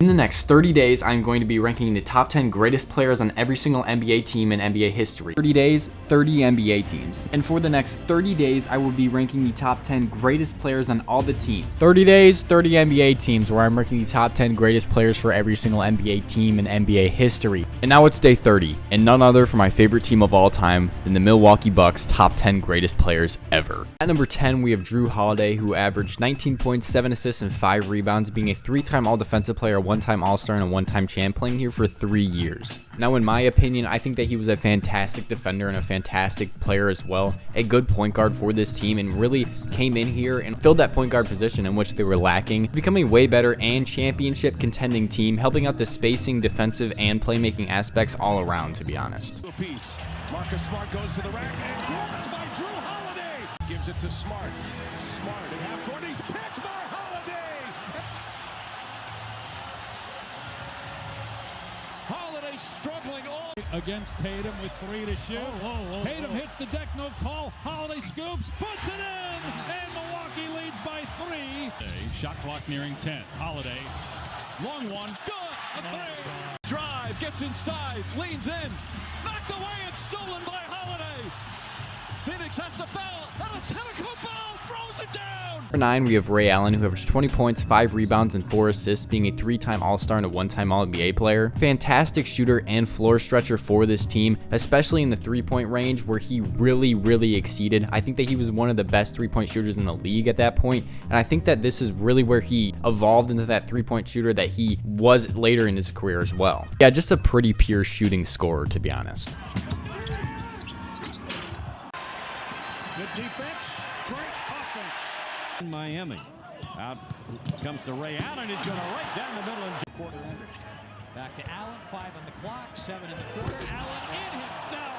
In the next 30 days, I'm going to be ranking the top 10 greatest players on every single NBA team in NBA history. 30 days, 30 NBA teams. And for the next 30 days, I will be ranking the top 10 greatest players on all the teams. 30 days, 30 NBA teams, where I'm ranking the top 10 greatest players for every single NBA team in NBA history. And now it's day 30, and none other for my favorite team of all time than the Milwaukee Bucks top 10 greatest players ever. At number 10, we have Jrue Holiday, who averaged 19 points, 7 assists, and 5 rebounds, being a 3-time All-Defensive Player, 1-time All-Star, and a 1-time champ, playing here for 3 years. Now, in my opinion, I think that he was a fantastic defender and a fantastic player as well, a good point guard for this team, and really came in here and filled that point guard position in which they were lacking, becoming a way better and championship contending team, helping out the spacing, defensive, and playmaking aspects all around, to be honest. Marcus Smart goes to the rack and blocked by Jrue Holiday. Gives it to Smart. Smart at half court. He's picked by Holiday. Holiday struggling all against Tatum with 3 to shoot. Tatum hits the deck, no call. Holiday scoops, puts it in, and Milwaukee leads by 3. Shot clock nearing 10. Holiday, long one, good, a 3. drive, gets inside, leans in, knocked away, it's stolen by Holiday. Phoenix has to foul, and a pinnacle foul throws it down. Number 9, we have Ray Allen, who averaged 20 points, 5 rebounds, and 4 assists, being a 3-time All-Star and a 1-time All-NBA player. Fantastic shooter and floor stretcher for this team, especially in the 3-point range, where he really exceeded. I think that he was one of the best 3-point shooters in the league at that point, and I think that this is really where he evolved into that 3-point shooter that he was later in his career as well. Yeah, just a pretty pure shooting scorer, to be honest. Good defense, great offense. In Miami, out comes to Ray Allen. He's going to right down the middle and quarter ended. Back to Allen, 5 on the clock, 7 in the quarter. Allen in himself.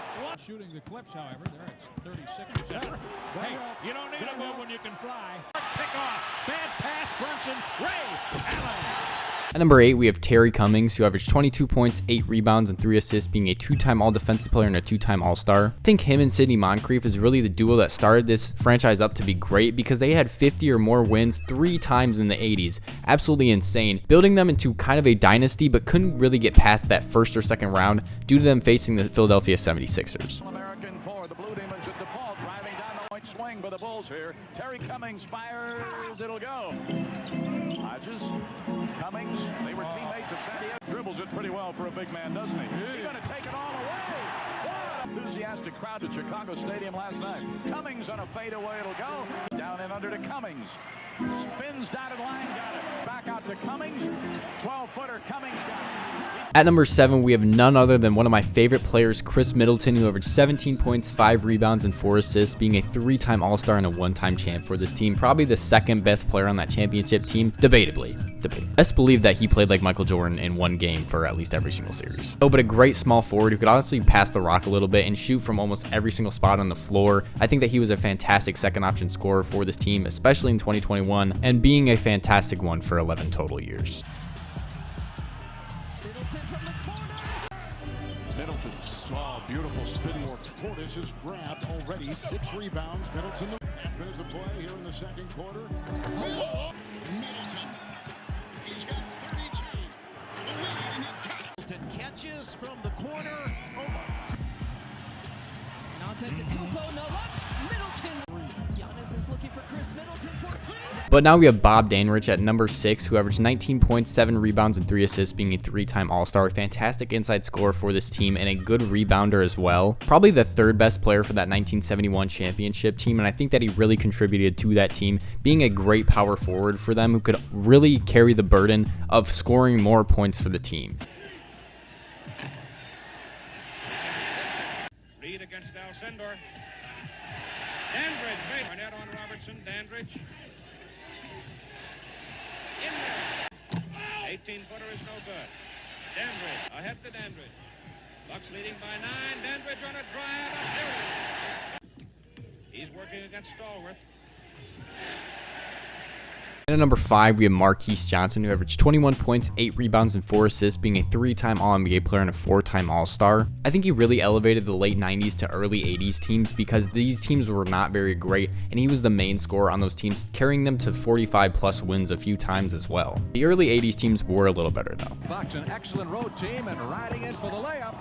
Shooting the clips, however, they're at 36%. Hey, you don't need a move when you can fly. Pick off, bad pass, Brunson, Ray Allen. At number 8, we have Terry Cummings, who averaged 22 points, 8 rebounds, and 3 assists, being a 2-time All-Defensive Player and a 2-time All-Star. I think him and Sidney Moncrief is really the duo that started this franchise up to be great, because they had 50 or more wins 3 times in the 80s. Absolutely insane. Building them into kind of a dynasty, but couldn't really get past that first or second round due to them facing the Philadelphia 76ers. American for the Blue Demons at default, driving down the right swing for the Bulls here. Terry Cummings fires, it'll go. Hodges, Cummings, they were teammates at San Diego. Dribbles it pretty well for a big man, doesn't he? He's going to take it all away. What an enthusiastic crowd at Chicago Stadium last night. Cummings on a fadeaway, it'll go. Down and under to Cummings. Spins dotted line, got it. Back out to Cummings. 12-footer, Cummings got it. At number 7, we have none other than one of my favorite players, Khris Middleton, who averaged 17 points, 5 rebounds, and 4 assists, being a 3-time All-Star and a 1-time champ for this team. Probably the second best player on that championship team, debatably. Best believe that he played like Michael Jordan in one game for at least every single series. Oh, but a great small forward who could honestly pass the rock a little bit and shoot from almost every single spot on the floor. I think that he was a fantastic second option scorer for this team, especially in 2021, and being a fantastic one for 11 total years. Middleton, small, beautiful spinning work. Portis has grabbed already 6 rebounds. Middleton, half minute to play here in the second quarter. Middleton, he's got 32 for the lead. Middleton catches from the corner. Antetokounmpo, no luck. Middleton. Giannis is looking for Khris Middleton for 3. But now we have Bob Danrich at number 6, who averaged 19 points, 7 rebounds, and 3 assists, being a 3-time All-Star. A fantastic inside scorer for this team and a good rebounder as well. Probably the 3rd best player for that 1971 championship team, and I think that he really contributed to that team, being a great power forward for them who could really carry the burden of scoring more points for the team. Reed against Alcindor. Dandridge made Barnett on Robertson. Dandridge. In there. 18-footer is no good. Dandridge ahead to Dandridge. Bucks leading by 9. Dandridge on a drive. He's working against Stallworth. And at number 5, we have Marquise Johnson, who averaged 21 points, 8 rebounds, and 4 assists, being a 3-time All-NBA player and a 4-time All-Star. I think he really elevated the late 90s to early 80s teams because these teams were not very great, and he was the main scorer on those teams, carrying them to 45-plus wins a few times as well. The early 80s teams were a little better, though. Bucks, an excellent road team, and riding in for the layup.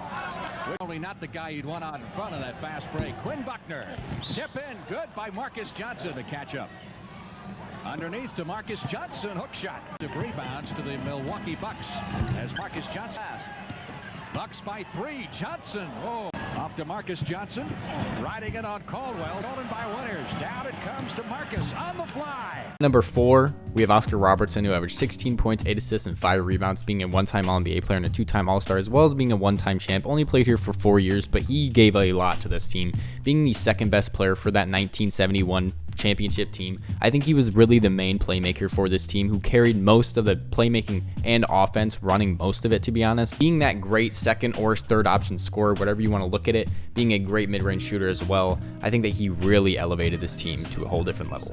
Only not the guy you'd want out in front of that fast break. Quinn Buckner. Tip in. Good by Marcus Johnson to catch up. Underneath to Marcus Johnson. Hook shot. Rebounds to the Milwaukee Bucks as Marcus Johnson. Bucks by 3. Johnson. Oh, off to Marcus Johnson. Riding in on Caldwell. Stolen by Winters. Down it comes to Marcus on the fly. Number 4, we have Oscar Robertson, who averaged 16 points, 8 assists, and 5 rebounds, being a 1-time All-NBA player and a 2-time All-Star, as well as being a 1-time champ. Only played here for 4 years, but he gave a lot to this team, being the second best player for that 1971 championship team. I think he was really the main playmaker for this team, who carried most of the playmaking and offense, running most of it, to be honest. Being that great second or third option scorer, whatever you want to look at it, being a great mid-range shooter as well, I think that he really elevated this team to a whole different level.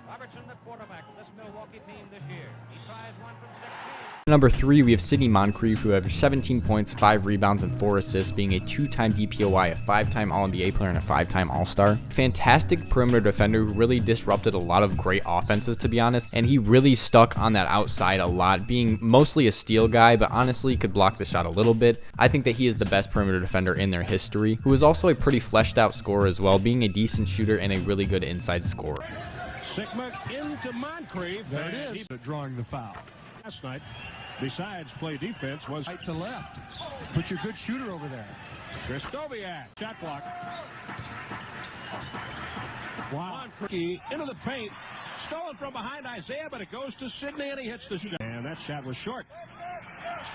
Robertson, the quarterback of this Milwaukee team this year. He tries one from 16. Number 3, we have Sidney Moncrief, who averaged 17 points, 5 rebounds, and 4 assists, being a 2-time DPOY, a 5-time All-NBA player, and a 5-time All-Star. Fantastic perimeter defender who really disrupted a lot of great offenses, to be honest, and he really stuck on that outside a lot, being mostly a steal guy, but honestly could block the shot a little bit. I think that he is the best perimeter defender in their history, who is also a pretty fleshed out scorer as well, being a decent shooter and a really good inside scorer. Sigma into Moncrief. There it is. He's drawing the foul. Last night, besides play defense, was Right to left. Put your good shooter over there. Kristoviak. Shot block. Wow. Moncrief into the paint. Stolen from behind Isaiah, but it goes to Sidney, and he hits the shot. And that shot was short.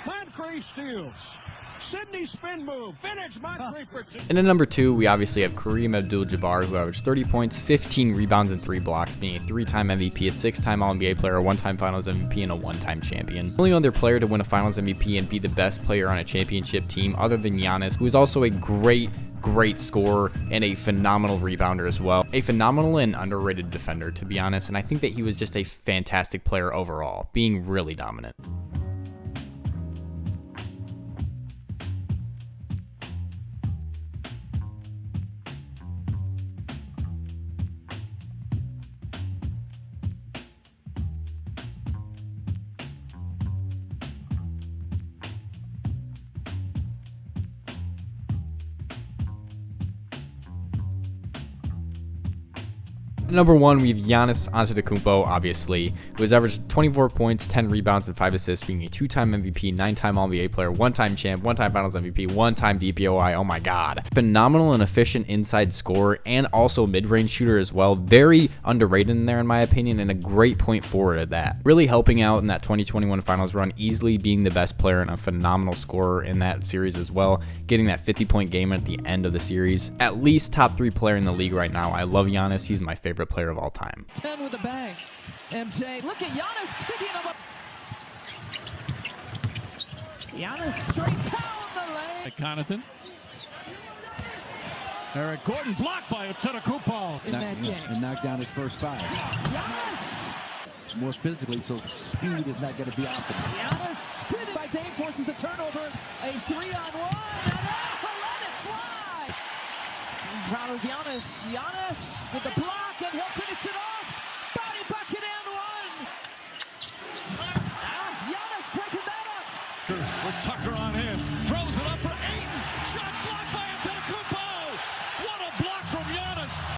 Moncrief steals. Sidney spin move. Finish Moncrief for two. And at number 2, we obviously have Kareem Abdul-Jabbar, who averaged 30 points, 15 rebounds, and 3 blocks, being a 3-time MVP, a 6-time All-NBA player, a 1-time Finals MVP, and a 1-time champion. Only other player to win a Finals MVP and be the best player on a championship team other than Giannis, who is also a great scorer and a phenomenal rebounder as well. A phenomenal and underrated defender, to be honest, and I think that he was just a fantastic player overall, being really dominant. Number 1, we have Giannis Antetokounmpo, obviously, who has averaged 24 points, 10 rebounds, and 5 assists, being a 2-time MVP, 9-time All-NBA player, 1-time champ, 1-time Finals MVP, 1-time DPOI. Oh my God. Phenomenal and efficient inside scorer and also mid-range shooter as well. Very underrated in there, in my opinion, and a great point forward at that. Really helping out in that 2021 Finals run, easily being the best player and a phenomenal scorer in that series as well, getting that 50-point game at the end of the series. At least top 3 player in the league right now. I love Giannis. He's my favorite player of all time. 10 with a bang. MJ, look at Giannis picking him up. Giannis straight down the lane. Connaughton. Eric Gordon blocked by Antetokounmpo. In that game. And knocked down his first 5. Giannis. More physically, so speed is not going to be optimal. Giannis spinning by Dame, forces a turnover. A 3-on-1. And let it fly. I'm proud of Giannis. Giannis with the block, and he'll finish it off. Body bucket and one. Giannis breaking that up. With Tucker on his, throws it up for